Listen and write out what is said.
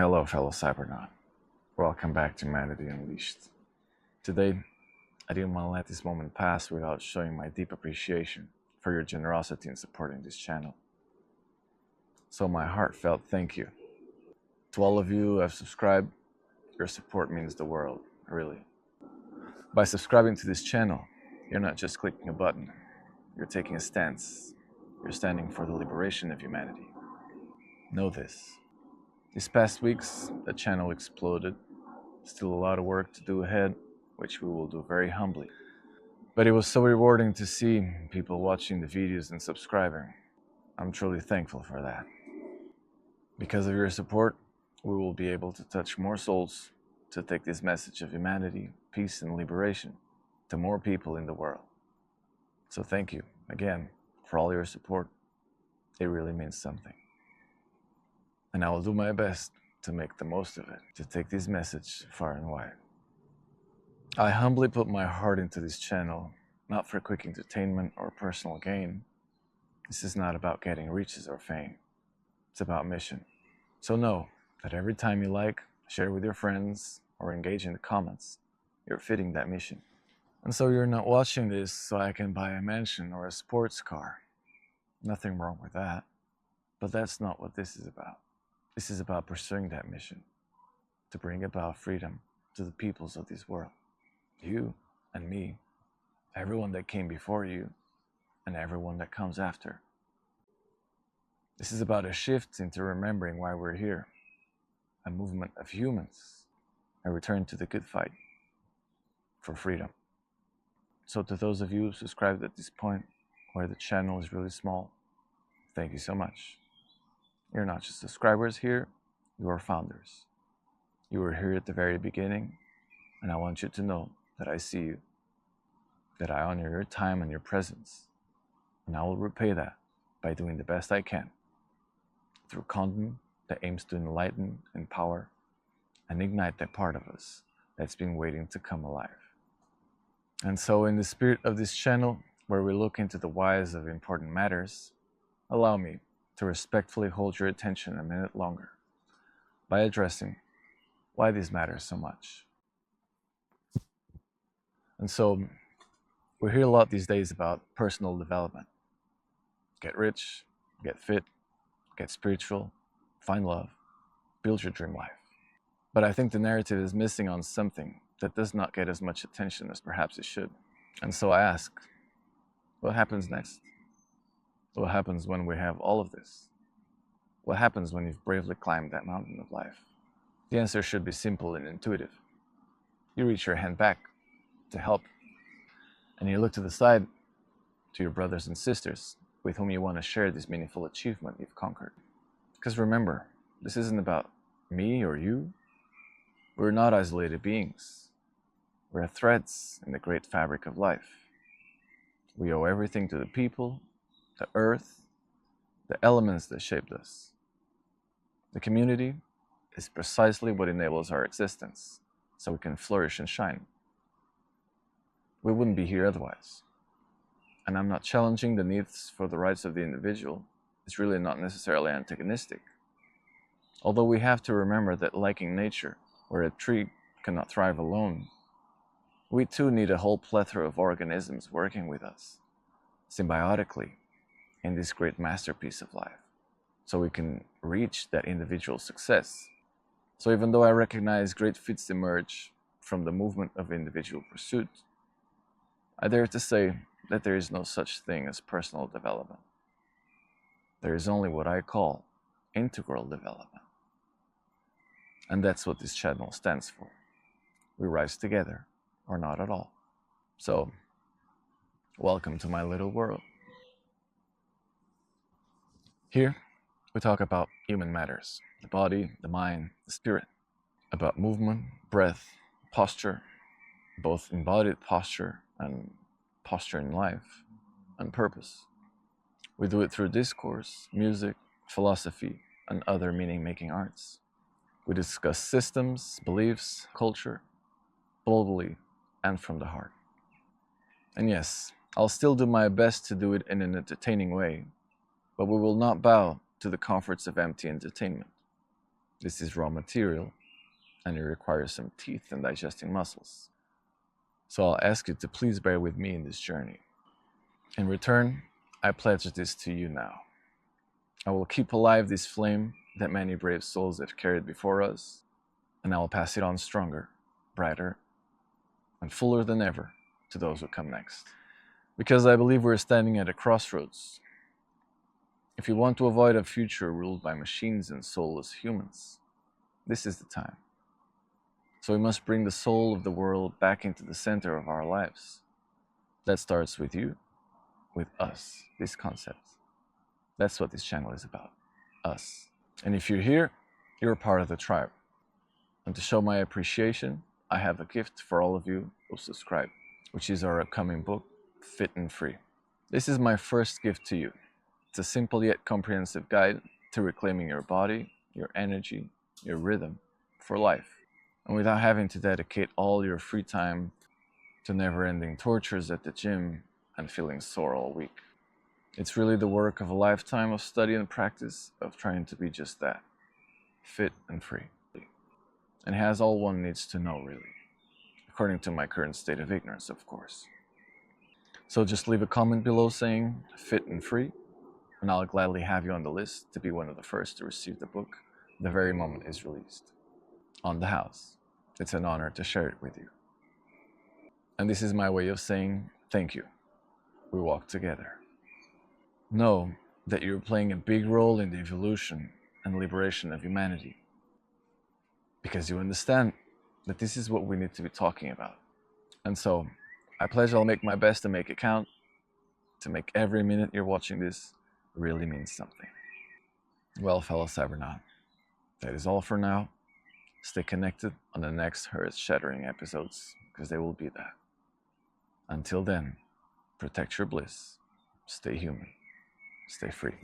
Hello, fellow Cybernaut. Welcome back to Humanity Unleashed. Today, I didn't want to let this moment pass without showing my deep appreciation for your generosity in supporting this channel. So my heartfelt thank you. To all of you who have subscribed, your support means the world, really. By subscribing to this channel, you're not just clicking a button, you're taking a stance. You're standing for the liberation of humanity. Know this. These past weeks, the channel exploded. Still a lot of work to do ahead, which we will do very humbly. But it was so rewarding to see people watching the videos and subscribing. I'm truly thankful for that. Because of your support, we will be able to touch more souls to take this message of humanity, peace, and liberation to more people in the world. So thank you, again, for all your support. It really means something. And I will do my best to make the most of it, to take this message far and wide. I humbly put my heart into this channel, not for quick entertainment or personal gain. This is not about getting riches or fame. It's about mission. So know that every time you like, share with your friends, or engage in the comments, you're fitting that mission. And so you're not watching this so I can buy a mansion or a sports car. Nothing wrong with that. But that's not what this is about. This is about pursuing that mission, to bring about freedom to the peoples of this world. You and me, everyone that came before you, and everyone that comes after. This is about a shift into remembering why we're here, a movement of humans, a return to the good fight for freedom. So to those of you who subscribed at this point, where the channel is really small, thank you so much. You're not just subscribers here, you are founders. You were here at the very beginning, and I want you to know that I see you, that I honor your time and your presence, and I will repay that by doing the best I can through content that aims to enlighten, empower, and ignite that part of us that's been waiting to come alive. And so in the spirit of this channel, where we look into the whys of important matters, allow me to respectfully hold your attention a minute longer by addressing why this matters so much. And so we hear a lot these days about personal development. Get rich, get fit, get spiritual, find love, build your dream life. But I think the narrative is missing on something that does not get as much attention as perhaps it should. And so I ask, what happens next? What happens when we have all of this? What happens when you've bravely climbed that mountain of life? The answer should be simple and intuitive. You reach your hand back to help, and you look to the side to your brothers and sisters with whom you want to share this meaningful achievement you've conquered. Because remember, this isn't about me or you. We're not isolated beings. We're threads in the great fabric of life. We owe everything to the people, the earth, the elements that shaped us. The community is precisely what enables our existence, so we can flourish and shine. We wouldn't be here otherwise. And I'm not challenging the needs for the rights of the individual. It's really not necessarily antagonistic. Although we have to remember that liking nature, where a tree cannot thrive alone, we too need a whole plethora of organisms working with us, symbiotically, in this great masterpiece of life, so we can reach that individual success. So even though I recognize great feats emerge from the movement of individual pursuit, I dare to say that there is no such thing as personal development. There is only what I call integral development. And that's what this channel stands for. We rise together, or not at all. So, welcome to my little world. Here, we talk about human matters, the body, the mind, the spirit, about movement, breath, posture, both embodied posture and posture in life, and purpose. We do it through discourse, music, philosophy, and other meaning-making arts. We discuss systems, beliefs, culture, boldly and from the heart. And yes, I'll still do my best to do it in an entertaining way, but we will not bow to the comforts of empty entertainment. This is raw material, and it requires some teeth and digesting muscles. So I'll ask you to please bear with me in this journey. In return, I pledge this to you now. I will keep alive this flame that many brave souls have carried before us, and I will pass it on stronger, brighter, and fuller than ever to those who come next. Because I believe we're standing at a crossroads. If you want to avoid a future ruled by machines and soulless humans, this is the time. So we must bring the soul of the world back into the center of our lives. That starts with you, with us, this concept. That's what this channel is about, us. And if you're here, you're a part of the tribe. And to show my appreciation, I have a gift for all of you who subscribe, which is our upcoming book, Fit and Free. This is my first gift to you. It's a simple yet comprehensive guide to reclaiming your body, your energy, your rhythm for life, and without having to dedicate all your free time to never-ending tortures at the gym and feeling sore all week. It's really the work of a lifetime of study and practice of trying to be just that, fit and free. And has all one needs to know, really, according to my current state of ignorance, of course. So just leave a comment below saying fit and free, and I'll gladly have you on the list to be one of the first to receive the book the very moment it's released. On the house. It's an honor to share it with you. And this is my way of saying thank you. We walk together. Know that you're playing a big role in the evolution and liberation of humanity. Because you understand that this is what we need to be talking about. And so, I pledge I'll make my best to make it count, to make every minute you're watching this really mean something. Well, fellow Cybernaut, that is all for now. Stay connected on the next earth-shattering episodes, because they will be that. Until then, protect your bliss, stay human, stay free.